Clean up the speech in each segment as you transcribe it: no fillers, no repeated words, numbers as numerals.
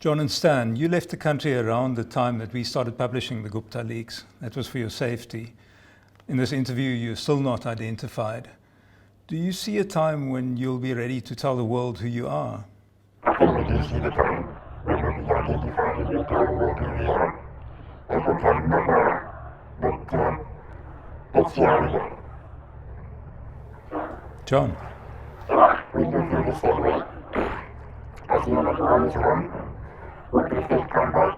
John and Stan, you left the country around the time that we started publishing the Gupta leaks. That was for your safety. In this interview, you're still not identified. Do you see a time when you'll be ready to tell the world who you are? I think we do see the time when we'll be identified and we'll tell the world who we are. It will come not now, but let's see how we go. John? Yeah, we do feel the same way. As you know, that one is one. What we think come back.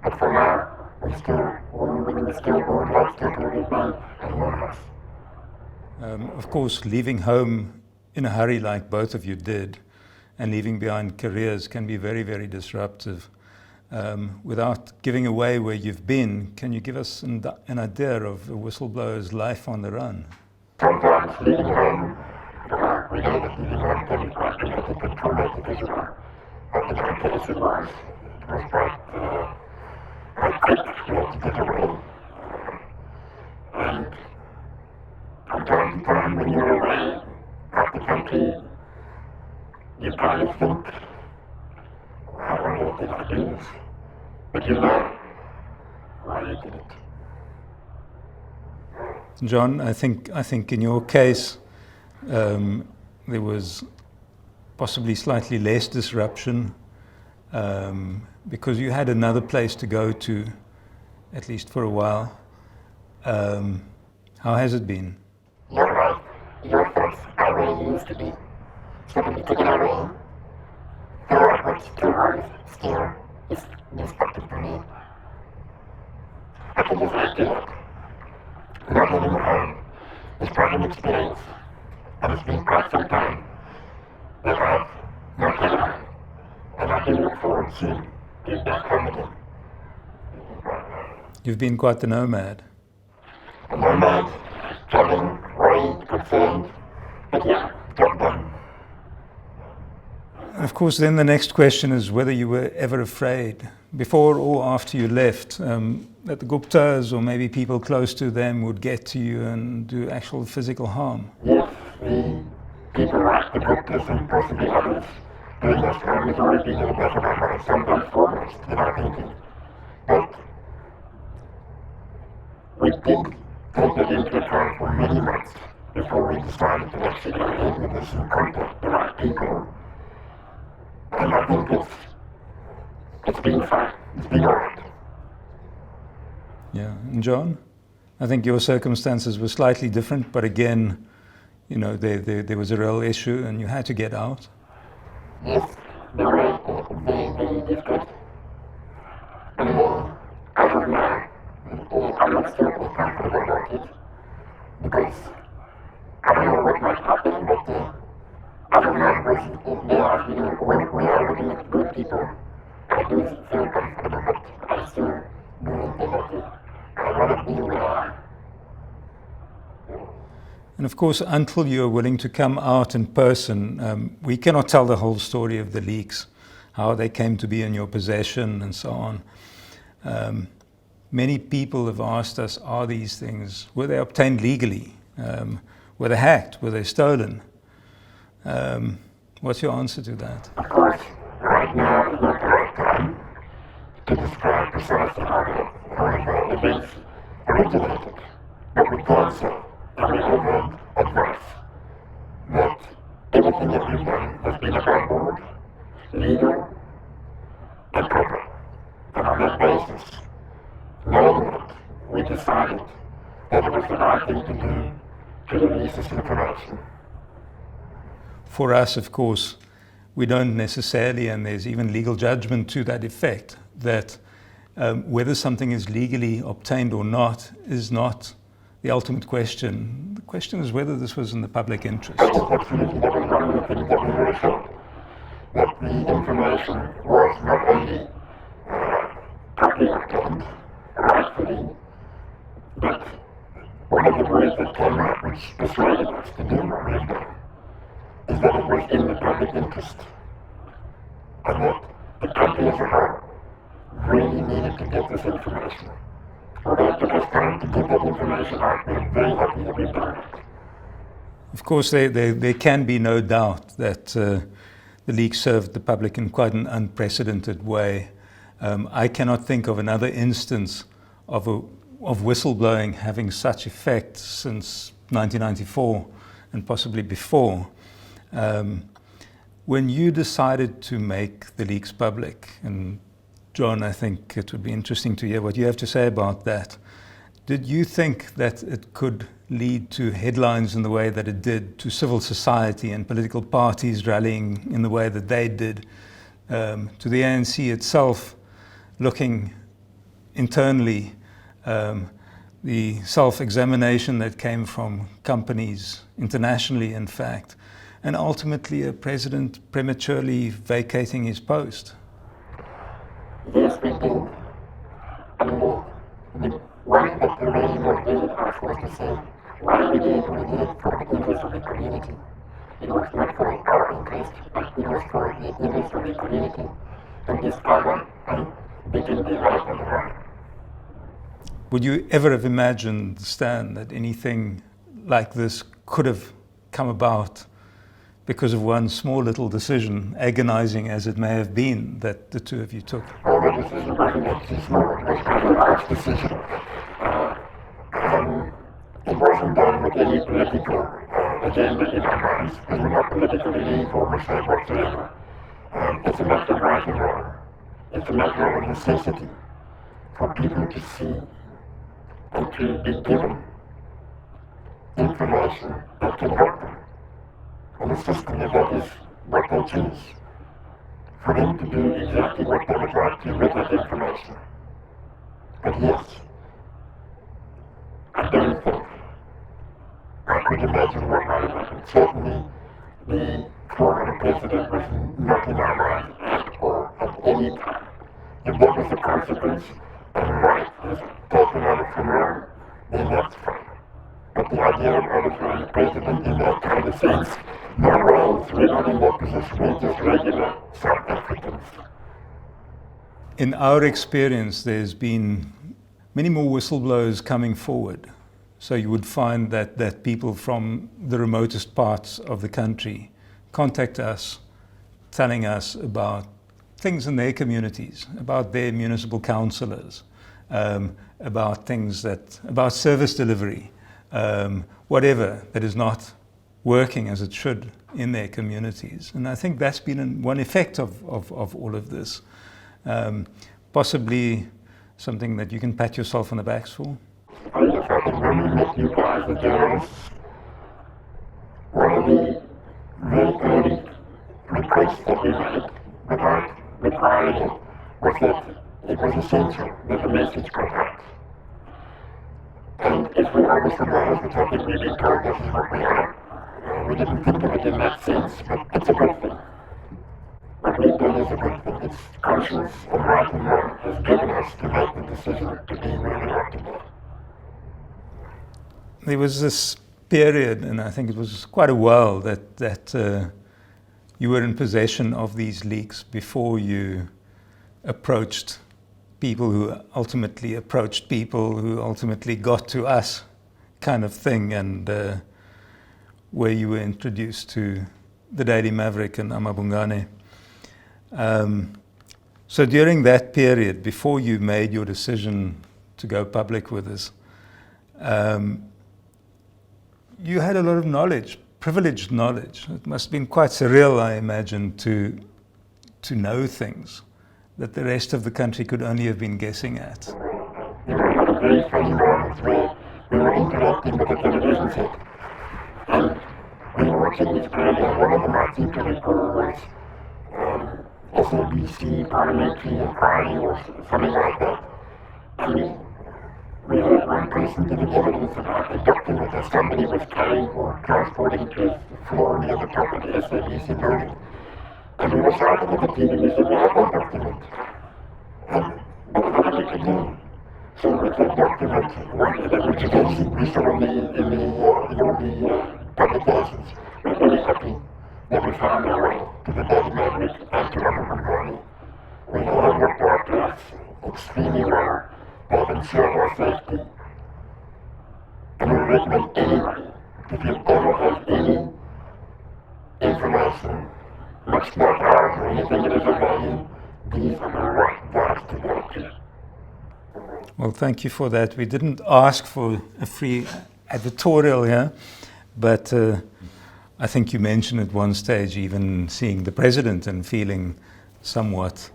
But for now, we still would like to remain anonymous. Of course, leaving home in a hurry like both of you did, and leaving behind careers can be very, very disruptive. Without giving away where you've been, can you give us an idea of a whistleblower's life on the run? Sometimes leaving home, we know that leaving home can be quite dramatic and traumatic as well. But in our case it was quite quick. We had to get away. And from time to time when you're away out the country, you kind of think, why did I do this? But you know why you did it. John, I think in your case, there was possibly slightly less disruption because you had another place to go to, at least for a while. How has it been? Your life, your thoughts are where you used to be. Suddenly taken away. The world was too hard, still is destructive for me. I can just add to it. Not living at home is quite an experience, and it's been quite some time that I've not had it, and I do look forward soon to being back home again. You've been quite the nomad. A nomad, traveling, worried, concerned, but yeah, job done. And of course, then the next question is whether you were ever afraid, before or after you left, that the Guptas or maybe people close to them would get to you and do actual physical harm. Yes, the people like the Guptas and possibly others doing us harm has always been in the back of our minds, sometimes foremost in our thinking. But we did take it into account for many months before we decided to actually go ahead with this and contact the right people. And I think it's been fine. It's been alright. Yeah, and John, I think your circumstances were slightly different, but again, you know, there was a real issue and you had to get out. Yes, they were very, very difficult. And as of now, I'm not still comfortable about it because I don't know what might happen, but as of now, they are, when we are looking at good people, I do feel comfortable, but I still do maintain that I want to be where I am. And of course, until you're willing to come out in person, we cannot tell the whole story of the leaks, how they came to be in your possession and so on. Many people have asked us, are these things, were they obtained legally? Were they hacked? Were they stolen? What's your answer to that? Of course, right now is not the right time to describe precisely how the events originated, but we can say, and we have had advice, that everything that we've done has been above board, legal, and proper. And on that basis, knowing that, we decided that it was the right thing to do to release this information. For us, of course, we don't necessarily, and there's even legal judgment to that effect, that whether something is legally obtained or not is not the ultimate question. The question is whether this was in the public interest. Absolutely, that was one of the things that we were assured, that the information was not only properly obtained, rightfully, but one of the words that came out which persuaded us to do what we've done is that it was in the public interest, and that the country as a whole really needed to get this information. Although it took us time to get that information out, we're very happy that we've done it. Of course, there can be no doubt that the leak served the public in quite an unprecedented way. I cannot think of another instance of whistleblowing having such effect since 1994 and possibly before. When you decided to make the leaks public, and John, I think it would be interesting to hear what you have to say about that. Did you think that it could lead to headlines in the way that it did, to civil society and political parties rallying in the way that they did, to the ANC itself looking internally, the self-examination that came from companies internationally, in fact, and ultimately a president prematurely vacating his post? Yes, we did. And the one that really motivated us was to say why we did it for the interest of the community. It was not for our interest, but it was for the interest of the community to discover and begin the right and the wrong. Would you ever have imagined, Stan, that anything like this could have come about because of one small little decision, agonizing as it may have been, that the two of you took? Well, the decision wasn't actually small, it was kind of a large decision. It wasn't done with any political agenda in our minds, because we're not politically informed whatsoever. It's a matter of right and wrong. It's a matter of necessity for people to see and to be given information that can help them. And the system of that is what they choose. For them to do exactly what they would like to with that information. But yes, I don't think I could imagine what might have happened. Certainly, the former president was not in our mind at all, at any time. If that was the consequence, and right is taken out of from wrong, then that's fine. But the idea of arbitrary president in that kind of sense, no way, we're not in that position, we're just regular South Africans. In our experience, there's been many more whistleblowers coming forward. So you would find that people from the remotest parts of the country contact us, telling us about things in their communities, about their municipal councillors, about things about service delivery, whatever that is not working as it should in their communities. And I think that's been one effect of all of this. Possibly something that you can pat yourself on the back for. I guess I can remember that you guys, the journalists, one of the very early requests that we made without requiring it was that it was essential that the message got out. And if we always realized which I think we've been told this is what we are, we didn't think of it in that sense, but it's a good thing. What we've done is a good thing. It's conscience and right and wrong has driven us to make the decision to be where we are today. There was this period, and I think it was quite a while, that you were in possession of these leaks before you approached people who ultimately approached people who ultimately got to us, kind of thing, and where you were introduced to the Daily Maverick and Amabungane. So during that period, before you made your decision to go public with us, you had a lot of knowledge, privileged knowledge. It must have been quite surreal, I imagine, to know things that the rest of the country could only have been guessing at. There were very funny moments where we were interacting with the television set. And we were watching this program, one of them I seem to recall was SABC Parliamentary Inquiry or something like that. And we heard one person giving evidence about a document that somebody was carrying or transporting to the floor near the top of the SABC building. And we were shouting at the TV, we said, we have that document. And what did we could do? So with that document, which is we saw in all the publications, we're very happy that we found our way to the Daily Maverick and to Amabungane. We have looked after us extremely well. They have ensured our safety. And we recommend anyone, if you ever have any information much like ours or anything that is of value, these are the right guys to go to. Well, thank you for that. We didn't ask for a free editorial here, but I think you mentioned at one stage even seeing the president and feeling somewhat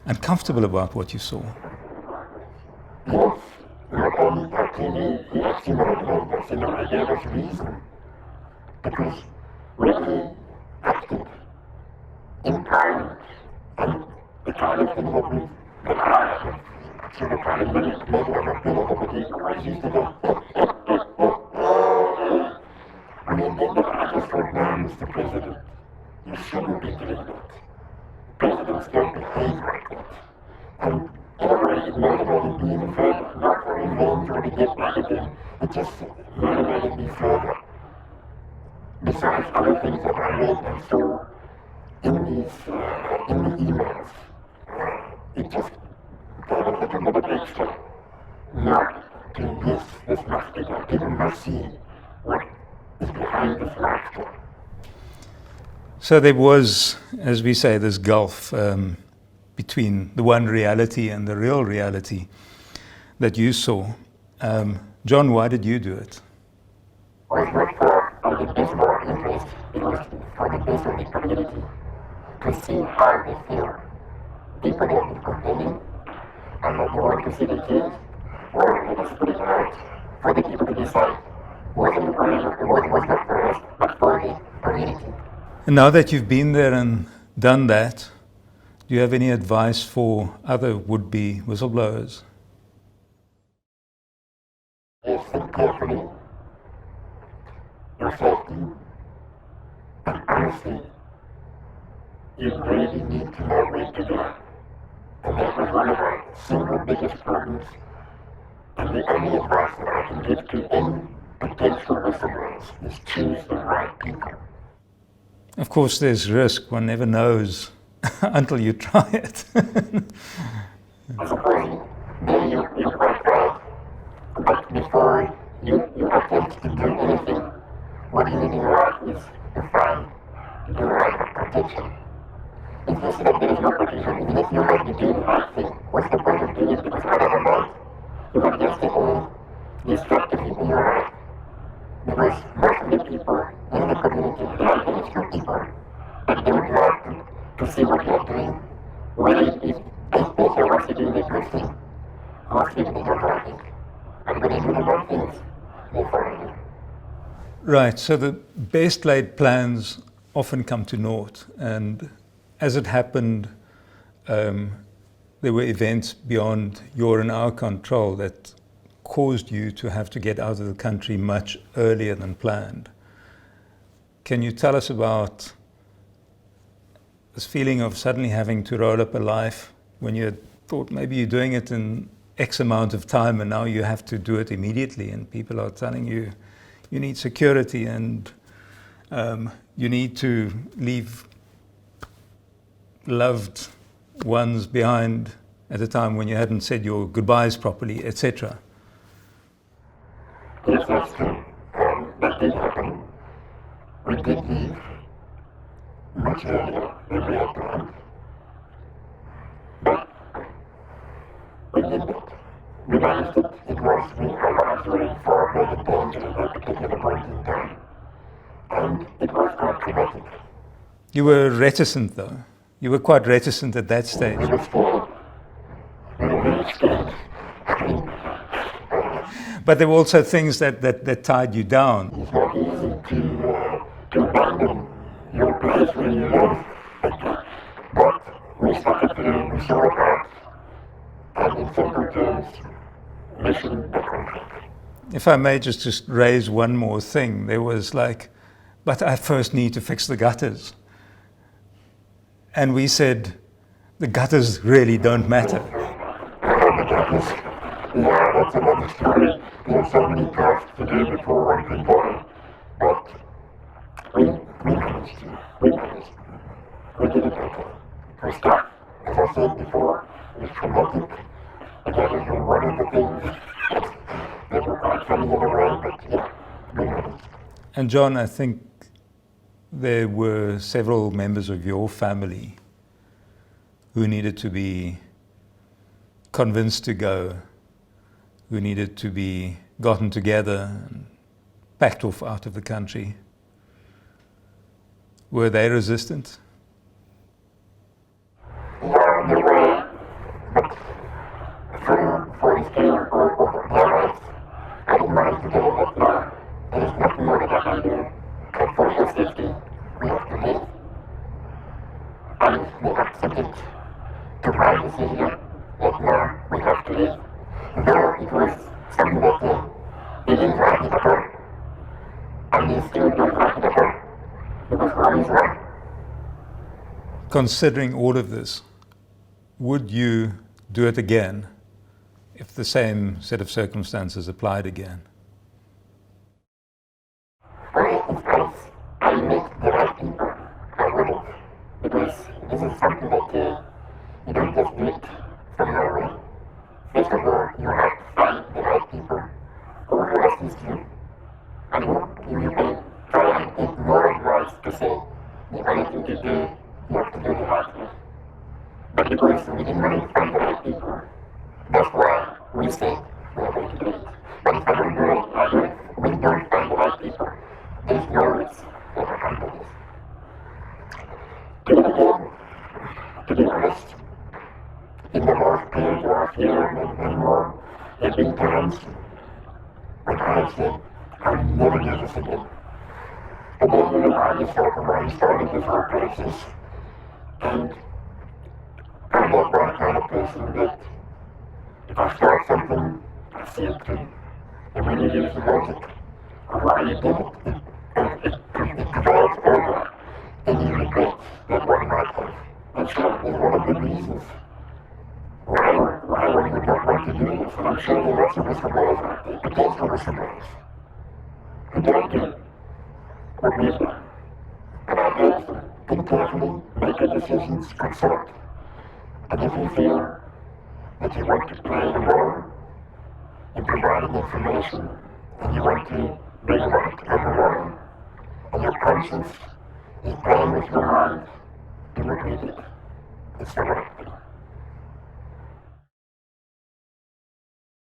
uncomfortable about what you saw. Yes, not only that he actually motivated us in a way gave us reason. Because when he acted in Parliament, and the kind of thing that the kind of maybe I'm not good at it, but he always used to go, I mean, I just thought, now, Mr. President, you shouldn't be doing that. Presidents don't behave like that. And in a way, it motivated me even further, not for revenge or to get back at him, it just motivated me further. Besides other things that I read and saw in the emails, it just gave a little bit extra. Not to this must be done. People must see what is behind this laughter. So there was, as we say, this gulf between the one reality and the real reality that you saw. John, why did you do it? Was not for the baseball interest, it was for the baseball community to see how they feel. People have been complaining, and they want to see the kids, or let us put it out for the people to decide. Wasn't for us, was not for us, but for the community. And now that you've been there and done that, do you have any advice for other would-be whistleblowers? Yes, think carefully. Your safety, and honestly, you really need to know where to go. And that was one of our single biggest problems. And the only advice that I can give to any potential whistleblowers is choose the right people. Of course, there's risk. One never knows until you try it. I suppose maybe you're quite right. But before you attempt to do anything, what you need to do is to find the right protection. If you see that there is no protection, even if you might be doing the right thing, what's the point of doing it? Because whatever might, you might just get all destructive in your life. Because most of the people in the community, they are very few people, but they would love to see what you are doing. Whether if they want to do the good thing, most people they don't like it. And when they do the bad things, they follow you. Right, so the best laid plans often come to naught, and as it happened, there were events beyond your and our control that caused you to have to get out of the country much earlier than planned. Can you tell us about this feeling of suddenly having to roll up a life when you had thought maybe you're doing it in X amount of time and now you have to do it immediately, and people are telling you you need security and you need to leave loved ones behind at a time when you hadn't said your goodbyes properly, etc.? Yes, that's true. That did happen. We did leave much earlier than we had planned. But we did that. We managed it. It was, we realized we were in far greater danger at that particular point in time. And it was quite traumatic. You were reticent though. You were quite reticent at that stage. We were scared. We were very scared. But there were also things that tied you down. It's not easy to abandon your place where you live. But we started to, we saw it out. And in simple terms, mission accomplished. If I may just raise one more thing, there was like, but I first need to fix the gutters. And we said, the gutters really don't matter. The gutters, yeah, that's another story. There's so many tasks to do before one can go. But we managed. We did it better. For stuff, as I said before, was traumatic. And that is one of the things that were quite funny in a way, but yeah, we managed. And John, I think there were several members of your family who needed to be convinced to go, who needed to be gotten together and packed off out of the country. Were they resistant? Yeah, they were, but for this period of their lives, I didn't manage to get it that far. There is nothing more that I can do. But for their safety, we have to live. And we accepted to my decision that now we have to live. Though it was something that they didn't like it at all. And they still don't like it at all. Because one is one. Considering all of this, would you do it again if the same set of circumstances applied again? Well, if I met the right people, I wouldn't. Because this is something that you don't just do it from nowhere. First of all, you have to find the right people who will assist you. And who you can try and get more advice to say the only thing to do, you have to do the right way. But because we didn't manage to find the right people, that's why we said we are going to do it. But if I don't do it, we don't find the right people. There's no risk that I can do this. To do it again, to be honest, in the last period last year and more, there have been times when I have said, I'll never do this again. And then you remind yourself of where you started this whole process. And I'm not that kind of person that if I start something, I see it through. And when you use the logic of why you did it, it develops over, and you regret that one might have. And so is one of the reasons why one would not want to do this. And I'm sure there are lots of whistleblowers out there, but there's no whistleblowers who don't do what we've done. And I urge them, think carefully, make your decisions, consult. And if you feel that you want to play a role in providing information, and you want to bring light on the wrong, and your conscience is playing with your mind, do what we did. It's the right thing.